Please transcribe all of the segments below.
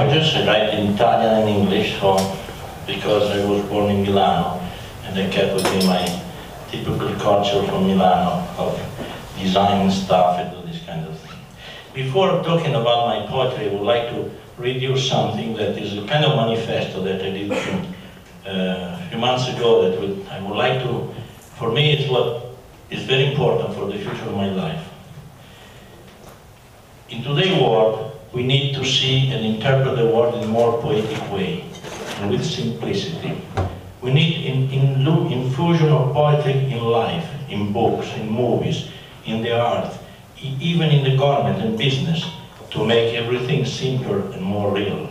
languages. I write in Italian and English, so because I was born in Milano, and I kept within my typical culture from Milano of design stuff and all this kind of thing. Before talking about my poetry, I would like to read you something that is a kind of manifesto that I did a few months ago that I would like to, for me, it's what is very important for the future of my life. In today's world, we need to see and interpret the world in a more poetic way and with simplicity. We need infusion of poetry in life, in books, in movies, in the art, even in the government and business, to make everything simpler and more real.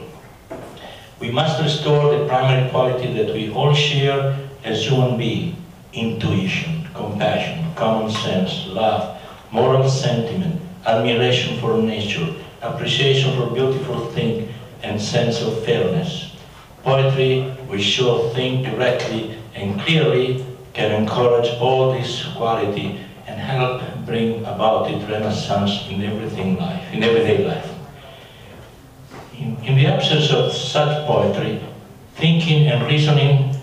We must restore the primary quality that we all share as human beings: intuition, compassion, common sense, love, moral sentiment, admiration for nature, appreciation for beautiful things, and sense of fairness. Poetry, which should think directly and clearly, can encourage all this quality and help bring about its renaissance in everyday life. In the absence of such poetry, thinking and reasoning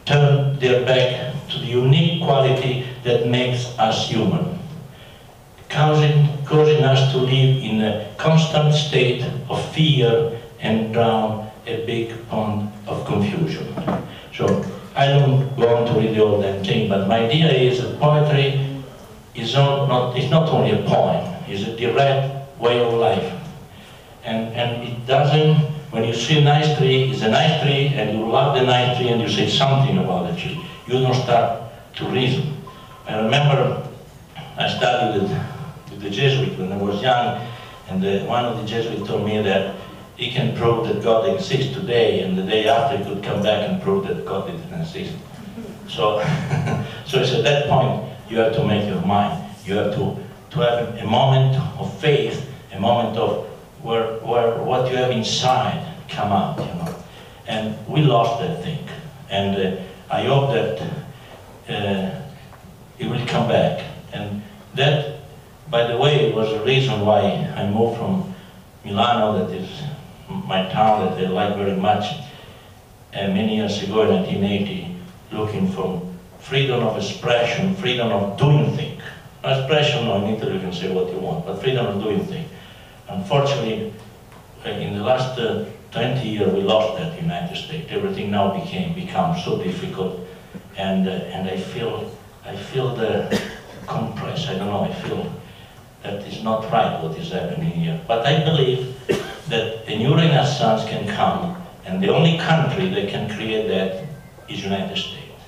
turn their back to the unique quality that makes us human, causing us to live in a constant state of fear and drown a big pond of confusion. So I don't go on to read the whole damn thing, but my idea is that poetry is not only a poem, it's a direct way of life. And it doesn't, when you see a nice tree, it's a nice tree, and you love the nice tree, and you say something about the tree. You don't start to reason. I remember I studied with the Jesuit when I was young, and one of the Jesuits told me that he can prove that God exists today, and the day after he could come back and prove that God didn't exist. So, so it's at that point you have to make your mind. You have to have a moment of faith, a moment of where what you have inside come out, you know. And we lost that thing, and I hope that it will come back. And that, by the way, was the reason why I moved from Milano, that is my town that I like very much, many years ago in 1980, looking for freedom of expression, freedom of doing things. Expression, no, in Italy you can say what you want, but freedom of doing things. Unfortunately, in the last 20 years, we lost that in the United States. Everything now become so difficult, and I feel the compress. I don't know. I feel that it's not right what is happening here. But I believe that a new renaissance can come, and the only country that can create that is United States.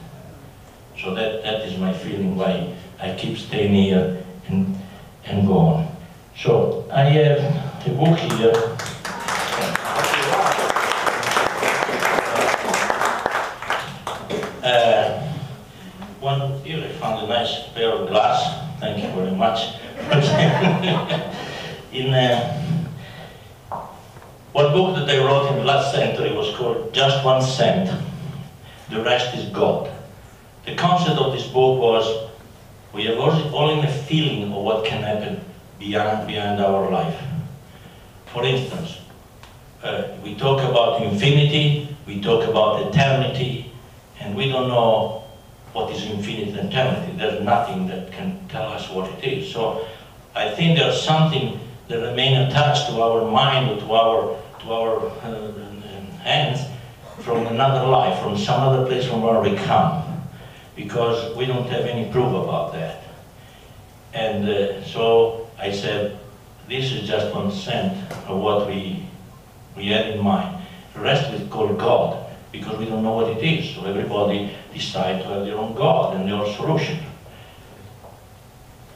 So that is my feeling why I keep staying here and go on. So I have a book here. Here I found a nice pair of glass. Thank you very much. One book that I wrote in the last century was called Just 1 Cent, The Rest is God. The concept of this book was we have all in a feeling of what can happen behind our life. For instance, we talk about infinity, we talk about eternity, and we don't know what is infinite and eternity. There's nothing that can tell us what it is. So I think there's something that remains attached to our mind or to our hands from another life, from some other place from where we come, because we don't have any proof about that. And so I said, this is just 1 cent of what we had in mind. The rest is called God, because we don't know what it is. So everybody decides to have their own God and their own solution.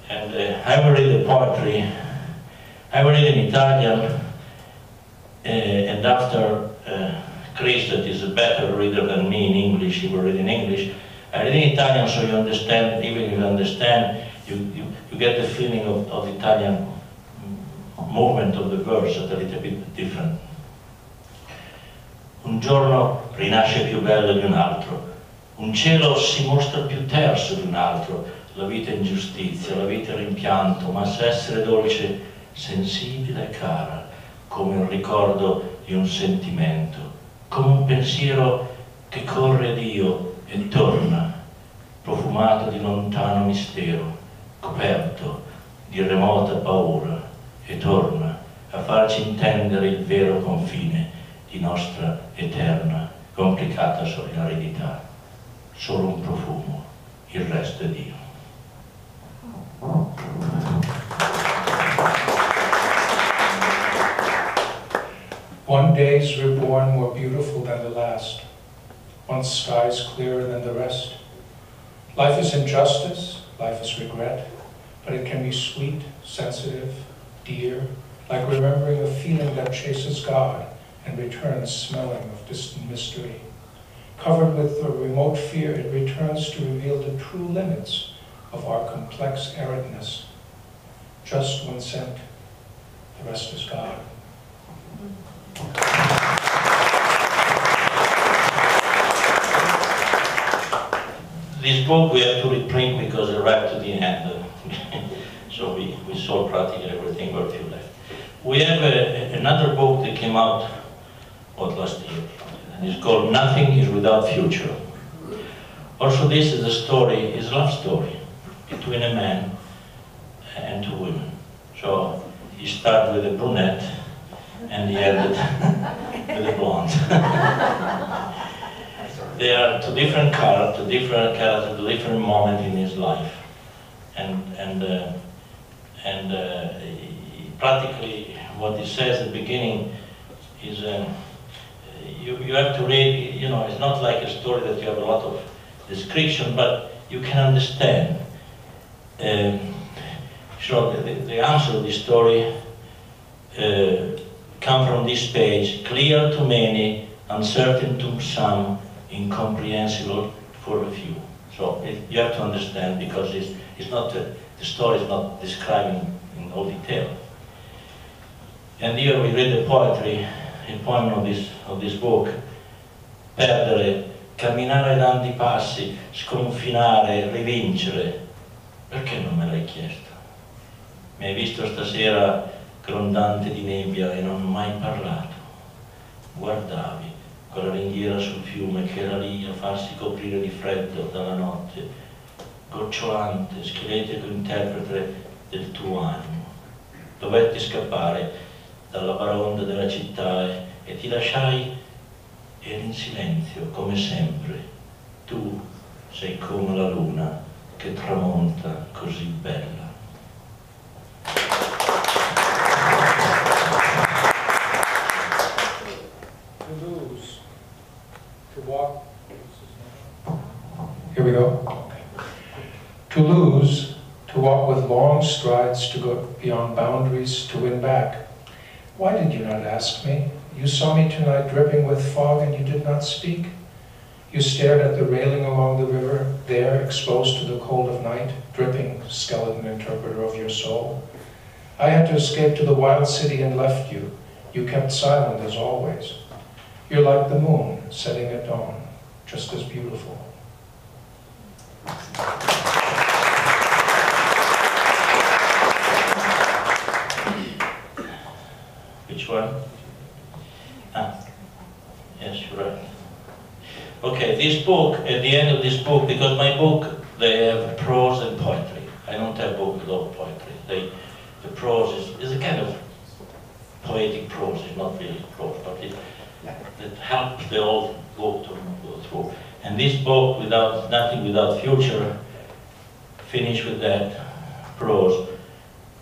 And I will read the poetry. I will read in Italian, and after Chris, that is a better reader than me in English, he will read in English. I read in Italian so you understand, even if you understand, you get the feeling of the Italian movement of the verse that a little bit different. Un giorno rinasce più bello di un altro, un cielo si mostra più terso di un altro, la vita è ingiustizia, la vita è rimpianto, ma sa essere dolce, sensibile e cara, come un ricordo di un sentimento, come un pensiero che corre a Dio e torna, profumato di lontano mistero, coperto di remota paura, e torna a farci intendere il vero confine di nostra eterna, complicata solidarietà. Solo un profumo, il resto è Dio. One day is reborn more beautiful than the last. One sky is clearer than the rest. Life is injustice, life is regret, but it can be sweet, sensitive, dear, like remembering a feeling that chases God and returns smelling of distant mystery. Covered with a remote fear, it returns to reveal the true limits of our complex aridness. Just when sent, the rest is God. This book we have to reprint because it arrived to the end. So we sold practically everything, but a few left. We have another book that came out last year. And it's called Nothing is Without Future. Also this is a story, is a love story between a man and two women. So he started with a brunette and he ended with a blonde. They are two different characters, two different moments in his life. And practically what he says at the beginning is you have to read, you know, it's not like a story that you have a lot of description, but you can understand. So the answer of the story come from this page: clear to many, uncertain to some, incomprehensible for a few. So you have to understand, because it's not the story is not describing in all detail. And here we read the poetry, il poem of this book: perdere, camminare grandi passi, sconfinare, rivincere. Perché non me l'hai chiesto? Mi hai visto stasera grondante di nebbia e non ho mai parlato. Guardavi quella ringhiera sul fiume che era lì a farsi coprire di freddo dalla notte, gocciolante, scheletrico interprete del tuo animo. Dovetti scappare dalla baraonda della città e ti lasciai, eri in silenzio come sempre. Tu sei come la luna che tramonta così bella. Here we go. To lose, to walk with long strides, to go beyond boundaries, to win back. Why did you not ask me? You saw me tonight dripping with fog and you did not speak. You stared at the railing along the river, there exposed to the cold of night, dripping, skeleton interpreter of your soul. I had to escape to the wild city and left you. You kept silent as always. You're like the moon setting at dawn, just as beautiful. Which one? Yes, you're right. Okay, this book, at the end of this book, because my book, they have prose and poetry. I don't have book with all poetry. The prose is a kind of poetic prose. It's not really prose, but it helps the whole book to go through. And this book, Nothing Without Future, finish with that prose.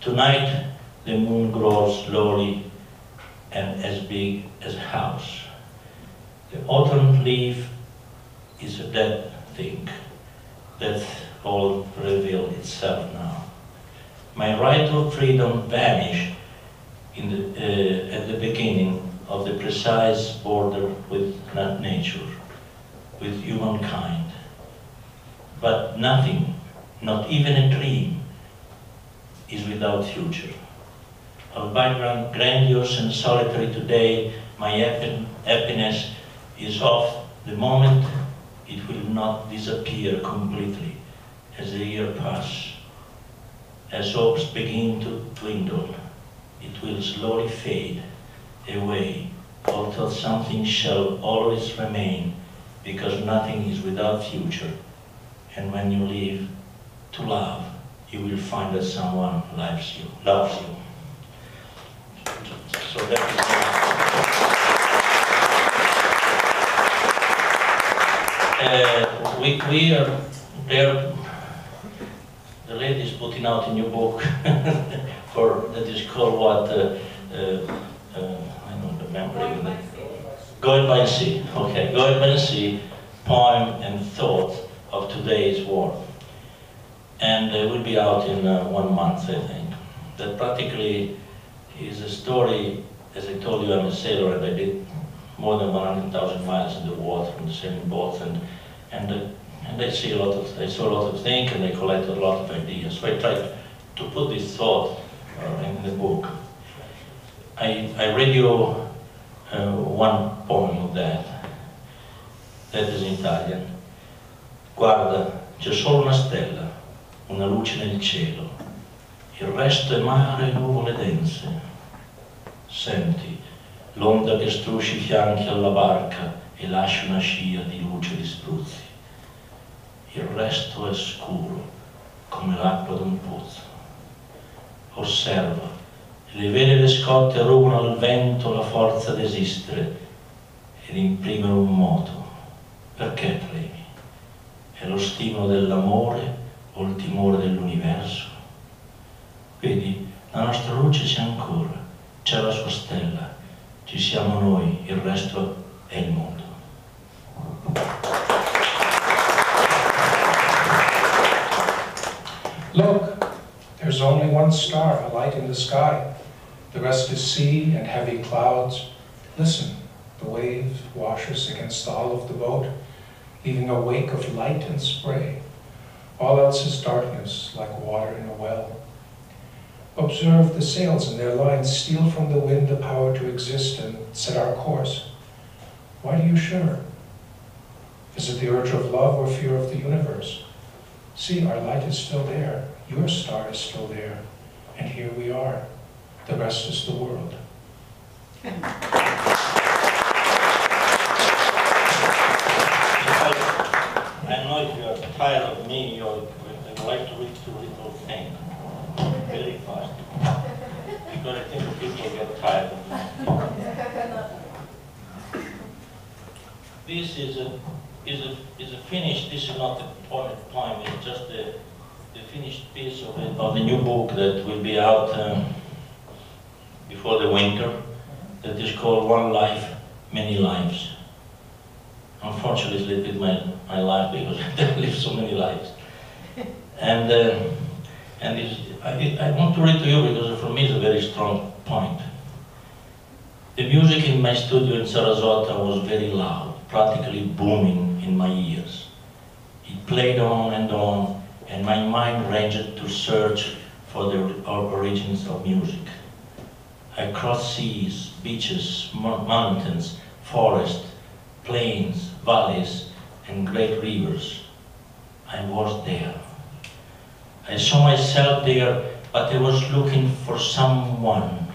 Tonight the moon grows slowly and as big as a house. The autumn leaf is a dead thing. That all reveal itself now. My right of freedom vanished at the beginning of the precise border with not nature, with humankind. But nothing, not even a dream, is without future. Albeit grandiose and solitary today, my happiness is of the moment it will not disappear completely as the year passes. As hopes begin to dwindle, it will slowly fade away, although something shall always remain, because nothing is without future. And when you live to love, you will find that someone loves you. So that is we are there. The lady is putting out a new book that is called what? I don't remember. Going by Sea. Okay, Going by Sea, poem and thought of today's world. And it will be out in 1 month, I think. That practically is a story. As I told you, I'm a sailor and I did more than 100,000 miles in the water on the sailing boats, and I saw a lot of things, and I collected a lot of ideas. So I tried to put this thought in the book. I read you one poem of that is in Italian. Guarda, c'è solo una stella, una luce nel cielo, il resto è mare e nuvole dense. Senti l'onda che struscia i fianchi alla barca e lascia una scia di luce di spruzzi. Il resto è scuro come l'acqua d'un pozzo. Osserva, le vele e le scotte rubano al vento la forza d'esistere ed imprimono un moto. Perché tremi? È lo stimolo dell'amore o il timore dell'universo? Vedi, la nostra luce c'è ancora, c'è la sua stella, ci siamo noi, il resto è il mondo. Look, there's only one star, a light in the sky. The rest is sea and heavy clouds. Listen, the wave washes against the hull of the boat, leaving a wake of light and spray. All else is darkness, like water in a well. Observe the sails and their lines steal from the wind the power to exist and set our course. Why do you shiver? Is it the urge of love or fear of the universe? See, our light is still there, your star is still there, and here we are. The rest is the world. I know if you are tired of me, I would like to read two little things very fast, because I think people get tired of me. This is a finished. This is not a poem. It's just the finished piece of the new book that will be out before the winter. That is called One Life, Many Lives. Unfortunately, it's a little bit my life because I live so many lives. And I want to read to you because for me it's a very strong point. The music in my studio in Sarasota was very loud, practically booming in my ears. It played on, and my mind ranged to search for the origins of music. I crossed seas, beaches, mountains, forests, plains, valleys, and great rivers. I was there. I saw myself there, but I was looking for someone.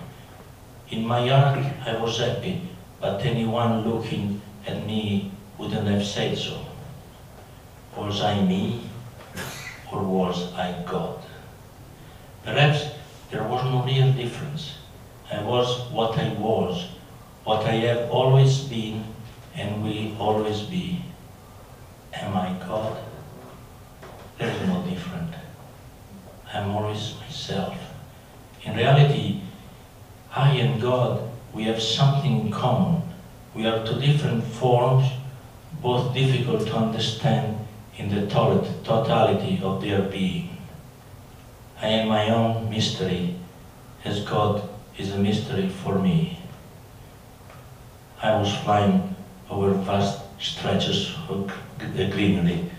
In my heart, I was happy, but anyone looking at me wouldn't have said so. Was I me, or was I God? Perhaps there was no real difference. I was, what I have always been, and will always be. Am I God? There is no different. I'm always myself. In reality, I and God, we have something in common. We are two different forms, both difficult to understand in the totality of their being. I am my own mystery, as God is a mystery for me. I was flying over vast stretches of greenery,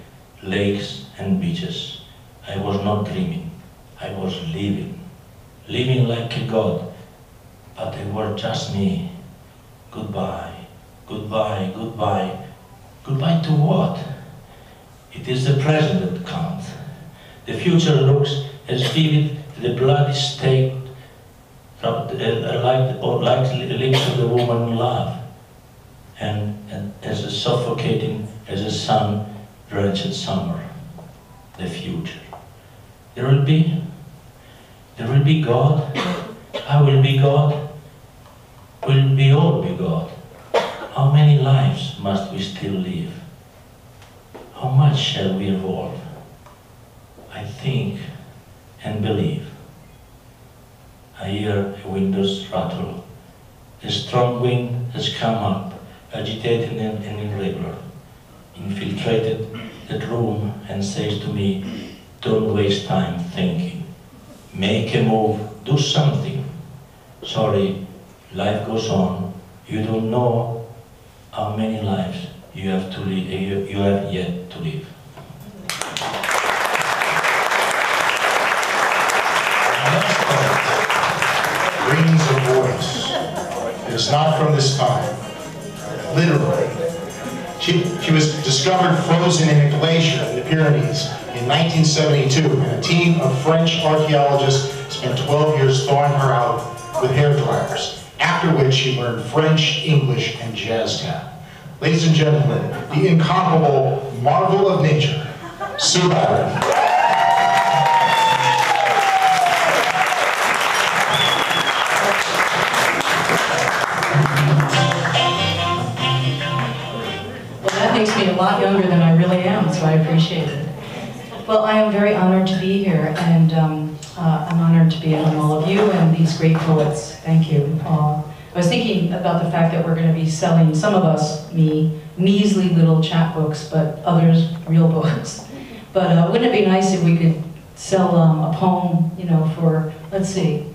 lakes and beaches. I was not dreaming, I was living like a God, but I was just me. Goodbye, goodbye, goodbye. Goodbye to what? It is the present that counts. The future looks as vivid, the bloody state like lips of the woman love, and as suffocating as a sun-drenched summer, the future. There will be God. I will be God. Will we all be God? How many lives must we still live? How much shall we evolve? I think and believe. I hear a windows rattle. A strong wind has come up, agitated and irregular, infiltrated that room and says to me, don't waste time thinking. Make a move, do something. Sorry, life goes on. You don't know how many lives you have to live, you have yet to live. Rings of voice. It is not from this time. Literally. She was discovered frozen in a glacier in the Pyrenees in 1972, and a team of French archaeologists spent 12 years thawing her out with hair dryers, after which she learned French, English, and jazz tap. Ladies and gentlemen, the incomparable marvel of nature, Sue Byron. That makes me a lot younger than I really am, so I appreciate it. Well, I am very honored to be here, and I'm honored to be among all of you and these great poets. Thank you. I was thinking about the fact that we're going to be selling, some of us, me, measly little chapbooks, but others, real books. But wouldn't it be nice if we could sell a poem, you know, for, let's see,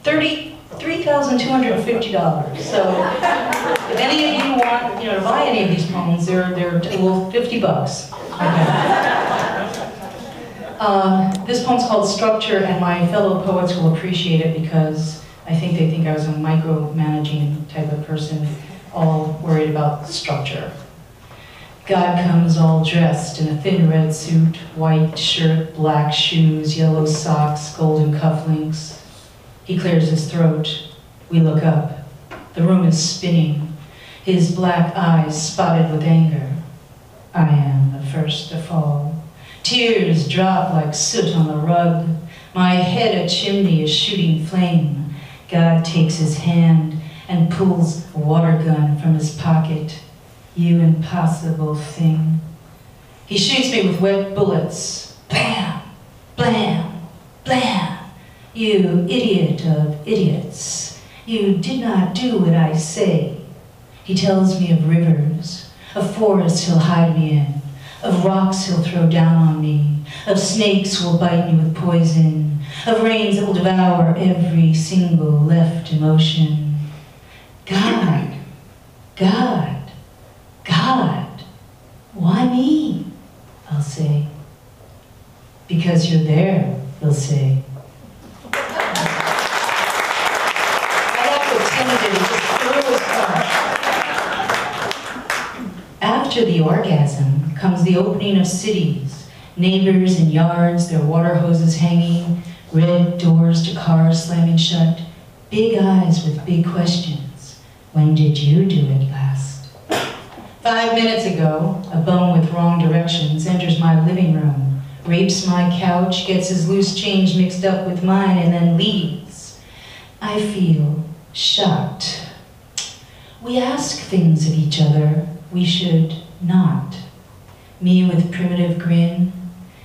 $3,250. So if any of you want, you know, to buy any of these poems, they're well, $50. Okay. This poem's called Structure, and my fellow poets will appreciate it because they think I was a micromanaging type of person, all worried about structure. God comes all dressed in a thin red suit, white shirt, black shoes, yellow socks, golden cufflinks. He clears his throat. We look up. The room is spinning, his black eyes spotted with anger. I am the first to fall. Tears drop like soot on the rug. My head a chimney is shooting flame. God takes his hand and pulls a water gun from his pocket. You impossible thing. He shoots me with wet bullets. Blam, blam, blam. You idiot of idiots. You did not do what I say. He tells me of rivers, of forests he'll hide me in, of rocks he'll throw down on me, of snakes who will bite me with poison, of rains that will devour every single left emotion. God, God, God, why me? I'll say. Because you're there, he'll say. After the orgasm comes the opening of cities, neighbors in yards, their water hoses hanging, red doors to cars slamming shut, big eyes with big questions. When did you do it last? 5 minutes ago, a bum with wrong directions enters my living room, rapes my couch, gets his loose change mixed up with mine, and then leaves. I feel shocked. We ask things of each other we should not. Me with primitive grin,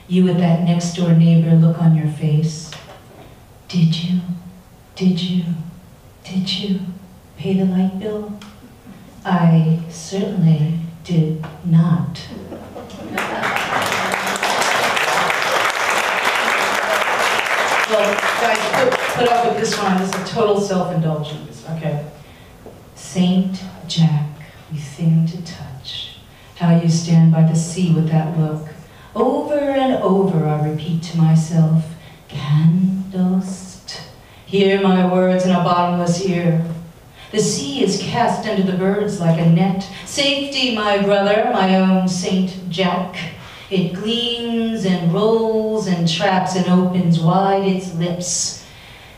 you with that next door neighbor look on your face. Did you pay the light bill? I certainly did not. Well, guys, put up with this one. This is a total self-indulgence, okay? Saint Jack, you thing to touch. How you stand by the sea with that look. Over and over I repeat to myself, candlest. Hear my words in a bottomless ear. The sea is cast under the birds like a net. Safety, my brother, my own Saint Jack. It gleams and rolls and traps and opens wide its lips.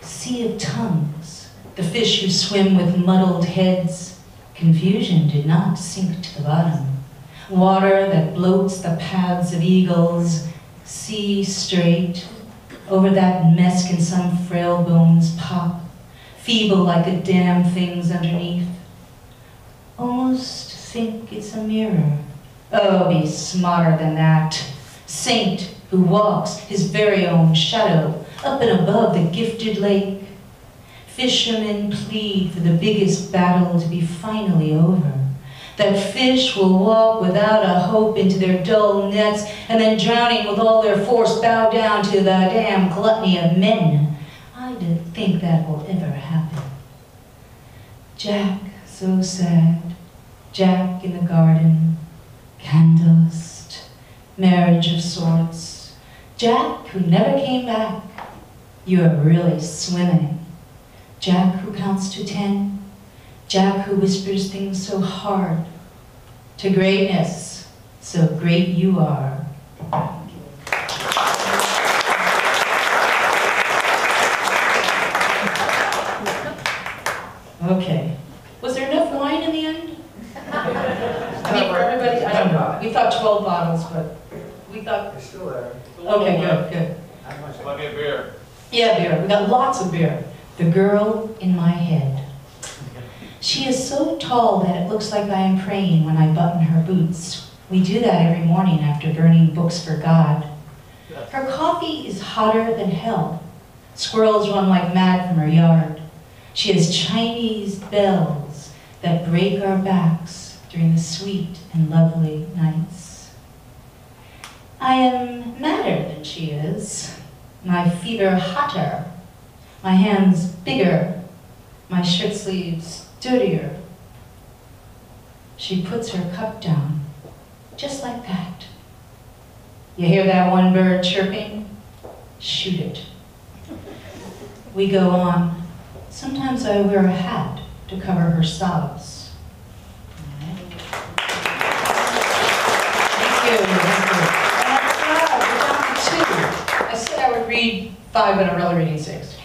Sea of tongues, the fish who swim with muddled heads. Confusion did not sink to the bottom. Water that bloats the paths of eagles. See straight. Over that mess can some frail bones pop, feeble like the damn things underneath. Almost think it's a mirror. Oh, be smarter than that. Saint who walks his very own shadow up and above the gifted lake. Fishermen plead for the biggest battle to be finally over. That fish will walk without a hope into their dull nets, and then drowning with all their force bow down to the damn gluttony of men. I don't think that will ever happen. Jack, so sad. Jack in the garden. Candlest. Marriage of sorts. Jack who never came back. You are really swimming. Jack who counts to 10. Jack who whispers things so hard. To greatness, so great you are. Okay. Was there enough wine in the end? I mean, for everybody? I don't know. We thought 12 bottles, but we thought... It's still there. Okay, good, good. How much? Plenty of beer. Yeah, beer. We got lots of beer. The girl in my head. She is so tall that it looks like I am praying when I button her boots. We do that every morning after burning books for God. Her coffee is hotter than hell. Squirrels run like mad from her yard. She has Chinese bells that break our backs during the sweet and lovely nights. I am madder than she is. My fever hotter. My hands bigger. My shirt sleeves dirtier. She puts her cup down, just like that. You hear that one bird chirping? Shoot it. We go on. Sometimes I wear a hat to cover her sobs. Thank you. We're down to 2. I said I would read 5, but I'm really reading 6.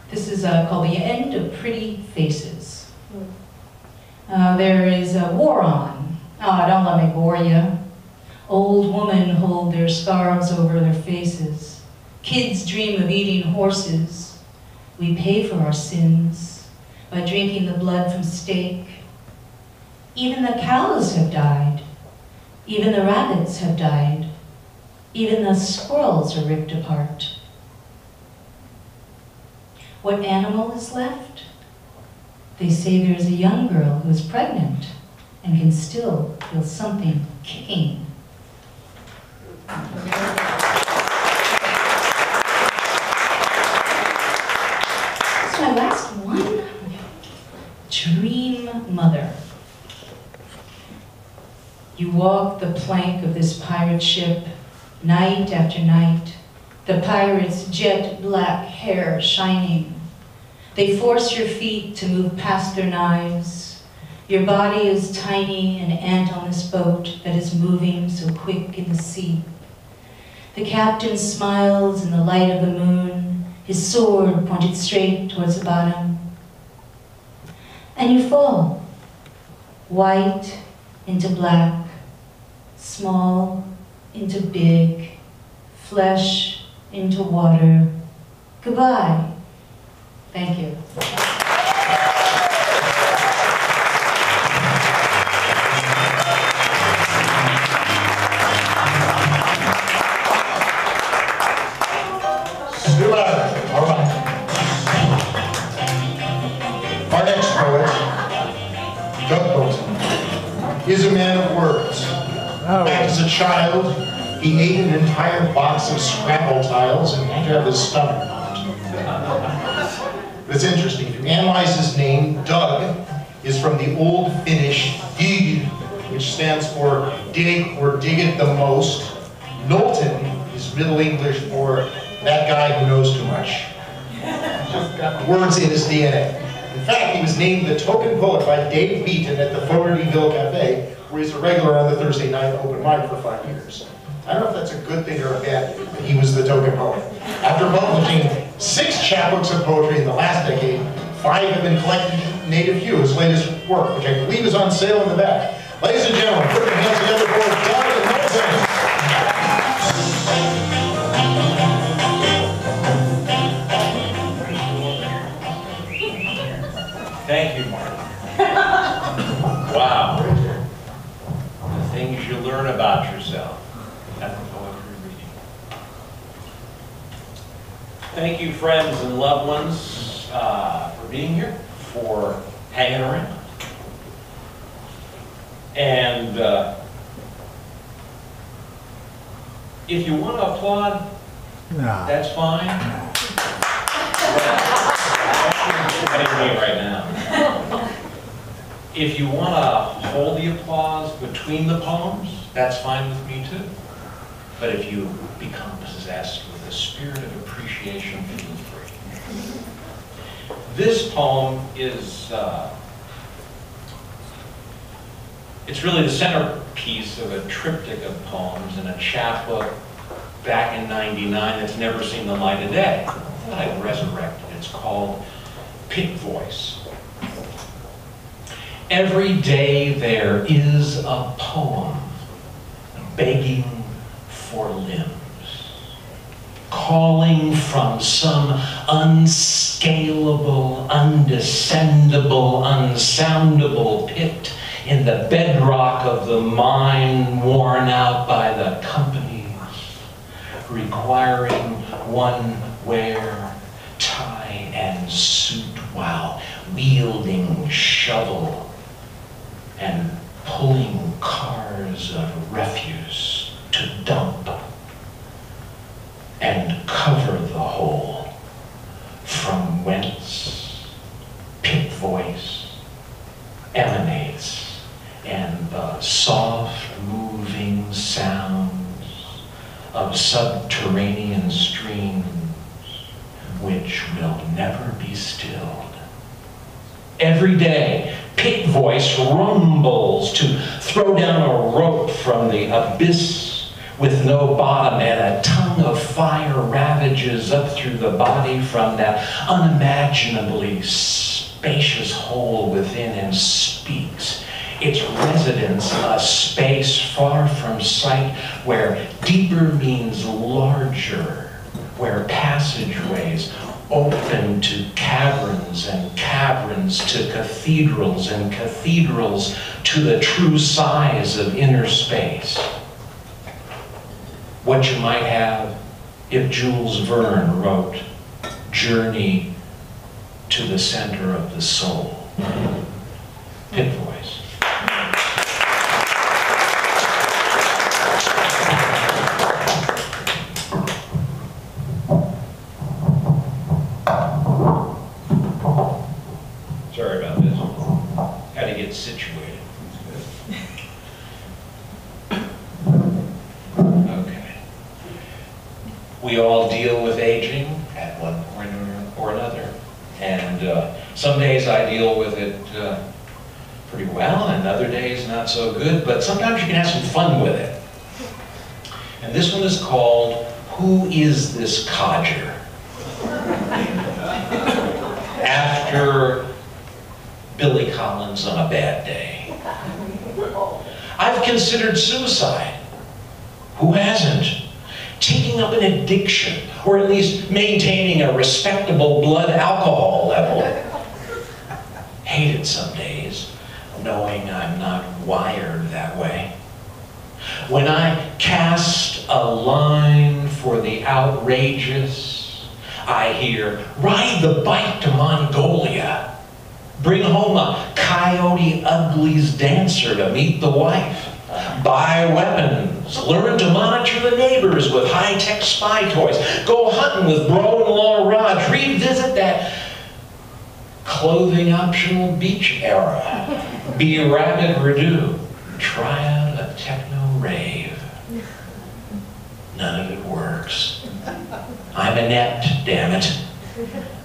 This is called The End of Pretty Faces. There is a war on. Oh, don't let me bore you. Old women hold their scarves over their faces. Kids dream of eating horses. We pay for our sins by drinking the blood from steak. Even the cows have died. Even the rabbits have died. Even the squirrels are ripped apart. What animal is left? They say there's a young girl who is pregnant and can still feel something kicking. This is my last one. Dream mother. You walk the plank of this pirate ship night after night, the pirate's jet black hair shining. They force your feet to move past their knives. Your body is tiny, an ant on this boat that is moving so quick in the sea. The captain smiles in the light of the moon, his sword pointed straight towards the bottom. And you fall, white into black, small into big, flesh into water. Goodbye. Thank you. All right. Our next poet, Doug Bolton, is a man of words. Back as a child, he ate an entire box of Scrabble tiles and had to have his stomach knocked. It's interesting. If you analyze his name, Doug is from the Old Finnish dig, which stands for dig or dig it the most. Knowlton is Middle English for that guy who knows too much. Words in his DNA. In fact, he was named the token poet by Dave Beaton at the Fogartyville Cafe, where he's a regular on the Thursday night open mic for 5 years. I don't know if that's a good thing or a bad thing, but he was the token poet. After publishing 6 chapbooks of poetry in the last decade, 5 have been collected in Native Hue, his latest work, which I believe is on sale in the back. Ladies and gentlemen, put your hands together for Doug and Moses. Thank you, Marty. Wow. The things you learn about yourself at the poetry reading. Thank you, friends and loved ones, for being here, for hanging around. And if you want to applaud, that's fine. I didn't mean right now. If you want to hold the applause between the poems, that's fine with me too. But if you become possessed with a spirit of appreciation, feel free. This poem is, it's really the centerpiece of a triptych of poems in a chapbook back in '99 that's never seen the light of day. I thought I'd resurrect it. It's called Pit Voice. Every day there is a poem begging for limbs, calling from some unscalable, undescendable, unsoundable pit in the bedrock of the mind, worn out by the companies, requiring one wear, tie, and suit while wielding shovel and pulling cars of refuse to dump and cover the hole from whence Pit Voice emanates, and the soft moving sounds of subterranean streams which will never be stilled. Every day, Pit Voice rumbles to throw down a rope from the abyss with no bottom, and a tongue of fire ravages up through the body from that unimaginably spacious hole within and speaks its residence a space far from sight, where deeper means larger, where passageways open to caverns and caverns to cathedrals and cathedrals to the true size of inner space. What you might have if Jules Verne wrote Journey to the Center of the Soul. Pit Voice. Sorry about this. Had to get situated. Okay. We all deal with aging at one point or another. And some days I deal with it pretty well, and other days not so good, but sometimes you can have some fun with it. And this one is called, Who Is This Codger? After Billy Collins on a bad day. I've considered suicide. Who hasn't? Taking up an addiction, or at least maintaining a respectable blood alcohol level. Hate it some days, knowing I'm not wired that way. When I cast a line for the outrageous, I hear, ride the bike to Mongolia. Bring home a Coyote Ugly's dancer to meet the wife. Buy weapons. Learn to monitor the neighbors with high-tech spy toys. Go hunting with bro-in-law Raj. Revisit that clothing-optional beach era. Be a rabbit redo. Try out a techno rave. None of it works. I'm inept, damn it.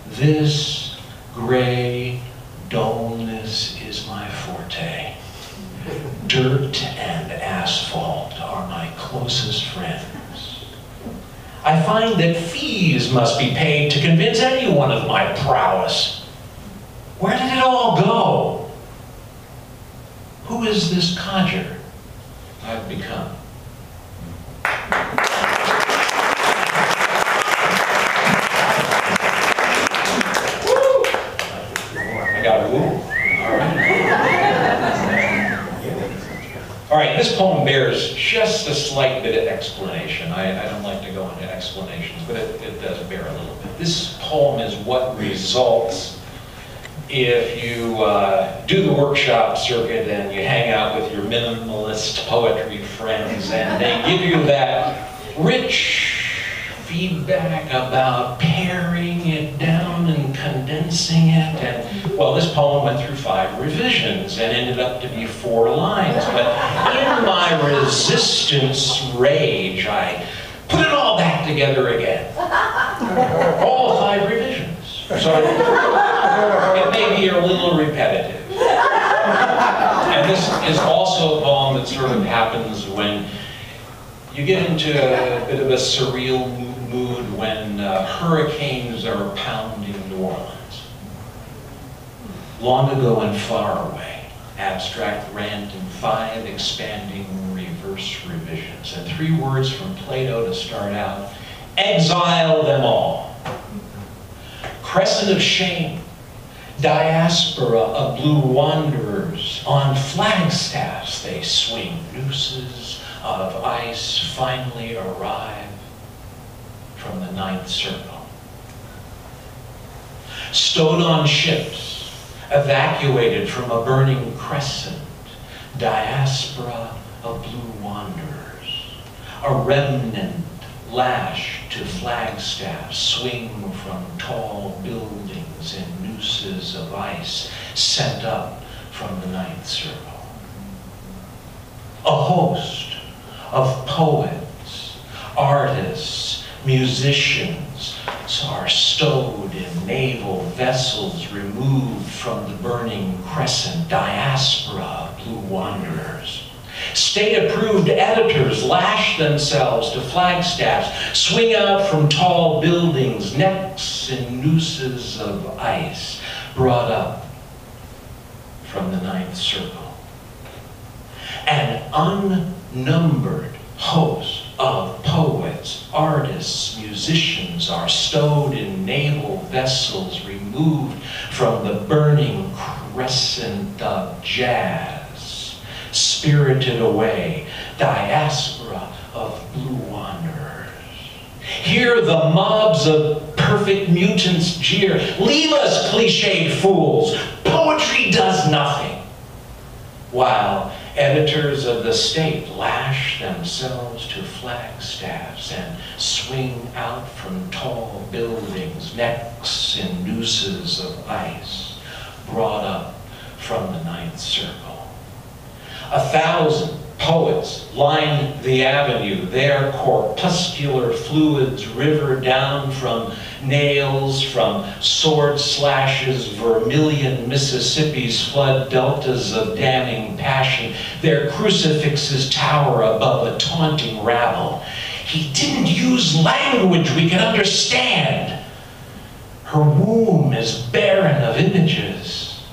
This gray dullness is my forte. Dirt and asphalt are my closest friends. I find that fees must be paid to convince anyone of my prowess. Where did it all go? Who is this codger I've become? I got a woo. All right. All right, this poem bears just a slight bit of explanation. I don't like to go into explanations, but it does bear a little bit. This poem is what results if you do the workshop circuit and you hang out with your minimalist poetry friends and they give you that rich feedback about paring it down and condensing it. And well, this poem went through 5 revisions and ended up to be 4 lines. But in my resistance rage, I put it all back together again. All 5 revisions. So it may be a little repetitive. And this is also a poem that sort of happens when you get into a bit of a surreal mood when hurricanes are pounding New Orleans. Long ago and far away, abstract rant in 5 expanding reverse revisions. And 3 words from Plato to start out: exile them all. Crescent of shame, diaspora of blue wanderers, on flagstaffs they swing, nooses of ice finally arrive from the 9th circle. Stowed on ships, evacuated from a burning crescent, diaspora of blue wanderers, a remnant lashed to flagstaffs, swing from tall buildings and nooses of ice sent up from the 9th circle. A host of poets, artists, musicians are stowed in naval vessels removed from the burning crescent, diaspora of blue wanderers. State-approved editors lash themselves to flagstaffs, swing out from tall buildings, necks in nooses of ice, brought up from the 9th circle. An unnumbered host of poets, artists, musicians are stowed in naval vessels removed from the burning crescent of jazz, spirited away, diaspora of blue wanderers. Here the mobs of perfect mutants jeer, leave us cliched fools, poetry does nothing. While editors of the state lash themselves to flagstaffs and swing out from tall buildings, necks in nooses of ice, brought up from the 9th circle. 1,000 poets line the avenue, their corpuscular fluids river down from nails, from sword slashes, vermilion Mississippi's flood deltas of damning passion. Their crucifixes tower above a taunting rabble. He didn't use language we could understand. Her womb is barren of images.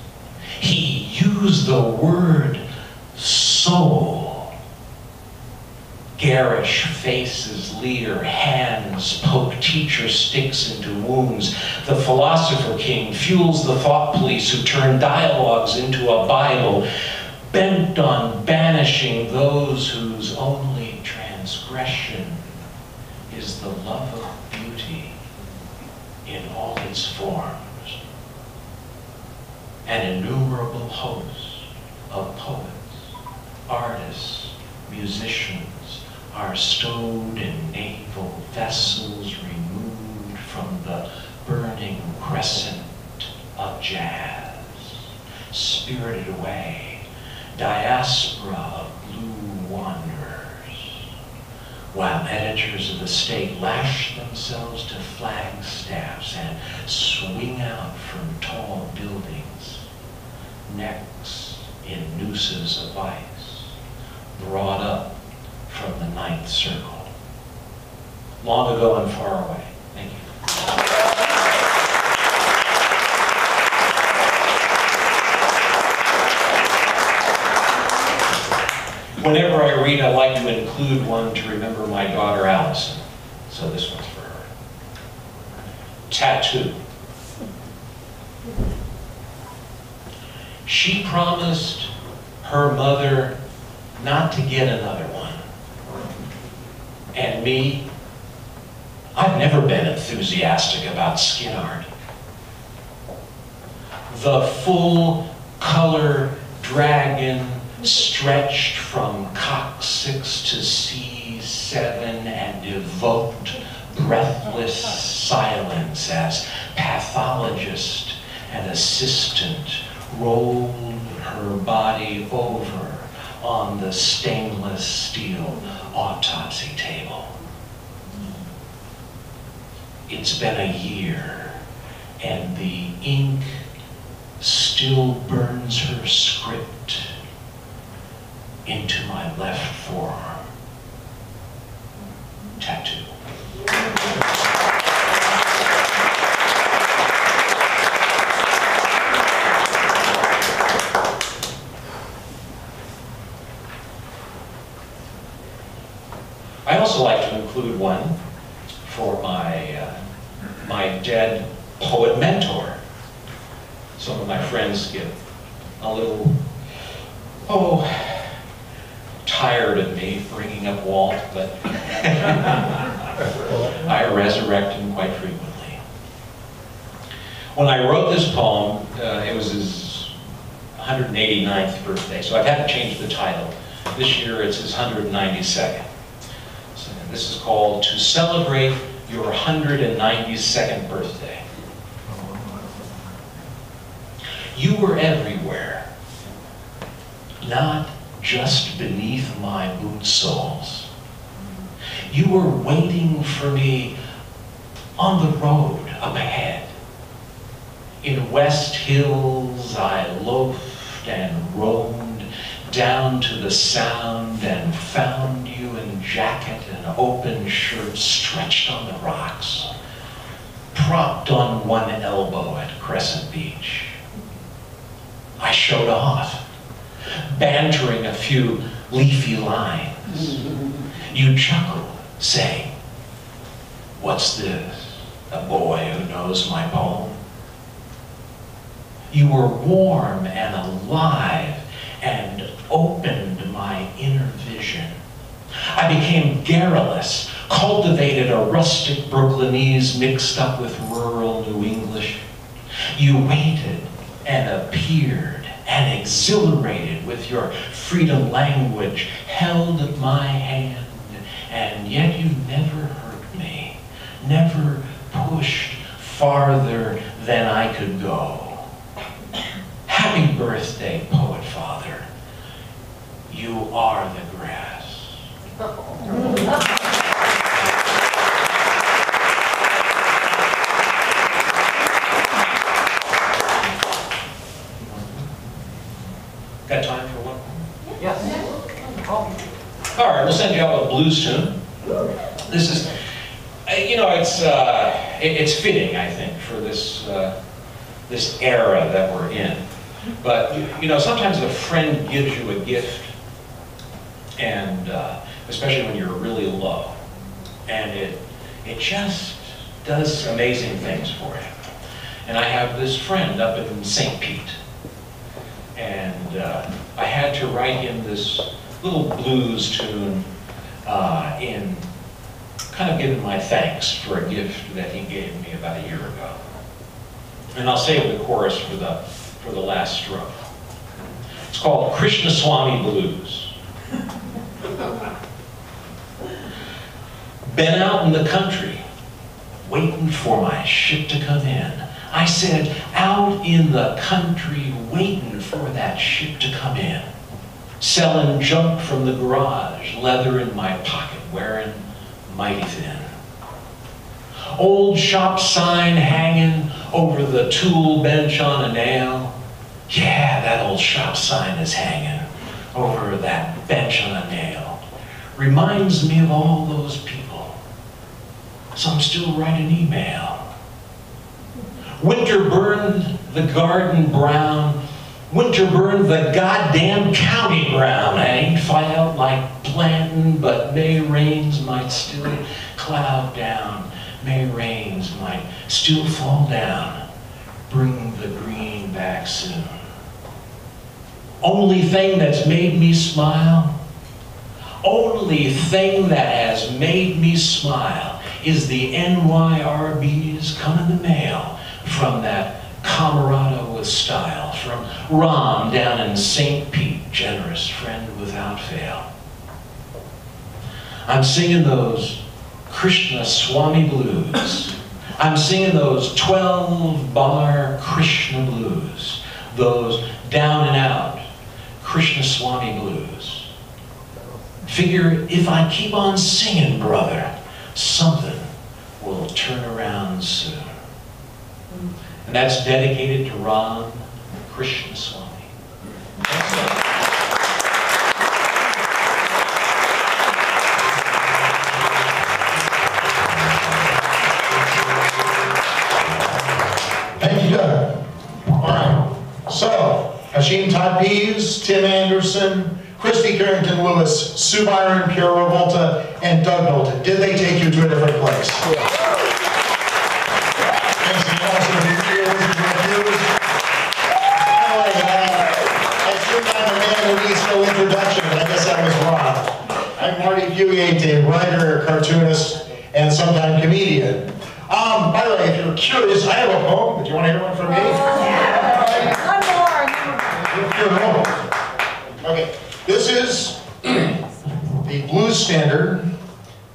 He used the word soul. Garish faces leer, hands poke teacher sticks into wounds. The philosopher king fuels the thought police who turn dialogues into a Bible, bent on banishing those whose only transgression is the love of beauty in all its forms. An innumerable host of poets, artists, musicians, are stowed in naval vessels removed from the burning crescent of jazz, spirited away, diaspora of blue wanderers, while editors of the state lash themselves to flagstaffs and swing out from tall buildings, necks in nooses of ice, brought up from the 9th circle. long ago and far away. Thank you. Whenever I read, I like to include one to remember my daughter Allison. So this one's for her. Tattoo. She promised her mother not to get another one. And me, I've never been enthusiastic about skin art. The full color dragon stretched from coccyx to C7 and evoked breathless silence as pathologist and assistant rolled her body over on the stainless steel autopsy table. It's been a year, and the ink still burns her script into my left forearm. Tattoo. I also like to include one for my dead poet mentor. Some of my friends get a little, tired of me bringing up Walt, but I resurrect him quite frequently. When I wrote this poem, it was his 189th birthday, so I've had to change the title. This year it's his 192nd. So this is called To Celebrate Your 192nd Birthday. You were everywhere, not just beneath my boot soles. You were waiting for me on the road up ahead. In West Hills, I loafed and roamed down to the Sound and found you in jacket and open shirt stretched on the rocks, propped on one elbow at Crescent Beach. I showed off, bantering a few leafy lines. You chuckled, saying, "What's this, a boy who knows my poem?" You were warm and alive and opened my inner vision. I became garrulous, cultivated a rustic Brooklynese mixed up with rural New English. You waited and appeared and exhilarated with your freedom language, held my hand, and yet you never hurt me, never pushed farther than I could go. Happy birthday, Poet Father. You are the grass. Got time for one? Yes. All right, we'll send you out with a blues tune. This is, it's fitting, I think, for this this era that we're in. But sometimes a friend gives you a gift, and especially when you're really low, and it just does amazing things for you. And I have this friend up in St. Pete. And I had to write him this little blues tune in kind of giving my thanks for a gift that he gave me about a year ago. And I'll save the chorus for the last stroke. It's called Krishna Swami Blues. Been out in the country, waiting for my ship to come in. I said, out in the country, waiting for that ship to come in. Selling junk from the garage, leather in my pocket, wearing mighty thin. Old shop sign hanging over the tool bench on a nail. Yeah, that old shop sign is hanging over that bench on a nail. Reminds me of all those people so I'm still writing email. Winter burned the garden brown. Winter burned the goddamn county brown. I ain't fight out like planting, but May rains might still cloud down. May rains might still fall down. Bring the green back soon. Only thing that's made me smile, only thing that has made me smile is the NYRB's come in the mail from that Camarada with style, from Ron down in St. Pete, generous friend without fail. I'm singing those Krishna Swami blues. I'm singing those 12-bar Krishna blues, those down and out Krishna Swami blues. Figure if I keep on singing, brother, something will turn around soon. And that's dedicated to Ron Krishna Swami. Thank you, Doug. All right. So, Hashim Tadpiz, Tim Anderson, Christy Carrington-Lewis, Sue Byron, Pierre Revolta, and Doug Knowlton. Did they take you to a different place? Thanks to also the viewers and reviews. I assume I'm a man who needs no introduction, but I guess I was wrong. I'm Marty Fugate, a writer, cartoonist, and sometime comedian. By the way, if you're curious, I have a poem. Do you want to hear one from me? Okay, this is the blues standard,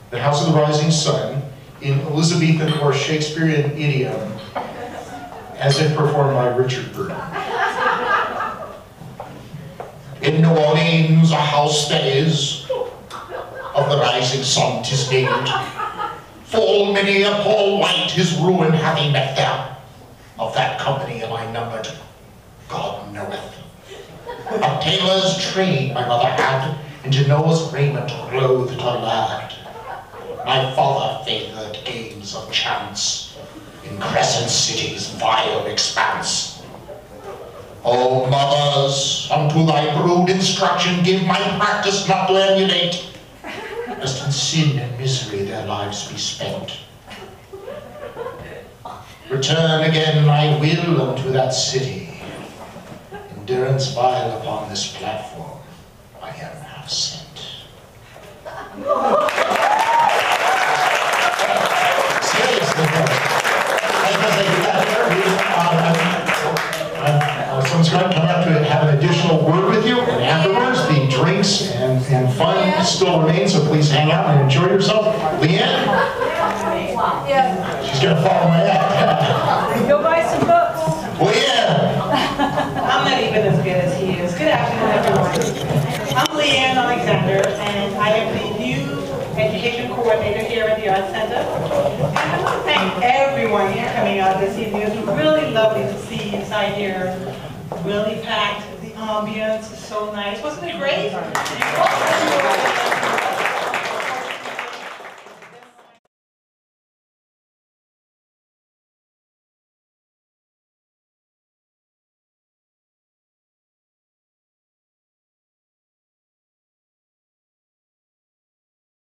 The House of the Rising Sun, in Elizabethan or Shakespearean idiom, as if performed by Richard Burton. In New Orleans, a house that is, of the rising sun 'tis named. Full many a poor wight his ruin having met there. Of that company am I numbered, God knoweth. A tailor's trade my mother had, and to Noah's raiment clothed her lad. My father favored games of chance in Crescent City's vile expanse. O mothers, unto thy brood instruction give my practice not to emulate, lest in sin and misery their lives be spent. Return again I will unto that city. Endurance vile upon this platform I am half sent. Seriously, someone's going to come up to have an additional word with you, and afterwards the drinks and fun still remain, so please hang out and enjoy yourself. Leanne? Yeah. She's going to follow my act. Go buy some books. Leanne! I'm not even as good as he is. Good afternoon, everyone. I'm Leanne Alexander, and I am the new education coordinator here at the Arts Center. And I want to thank everyone for coming out this evening. It's really lovely to see you inside here. Really packed. The ambience is so nice. Wasn't it great?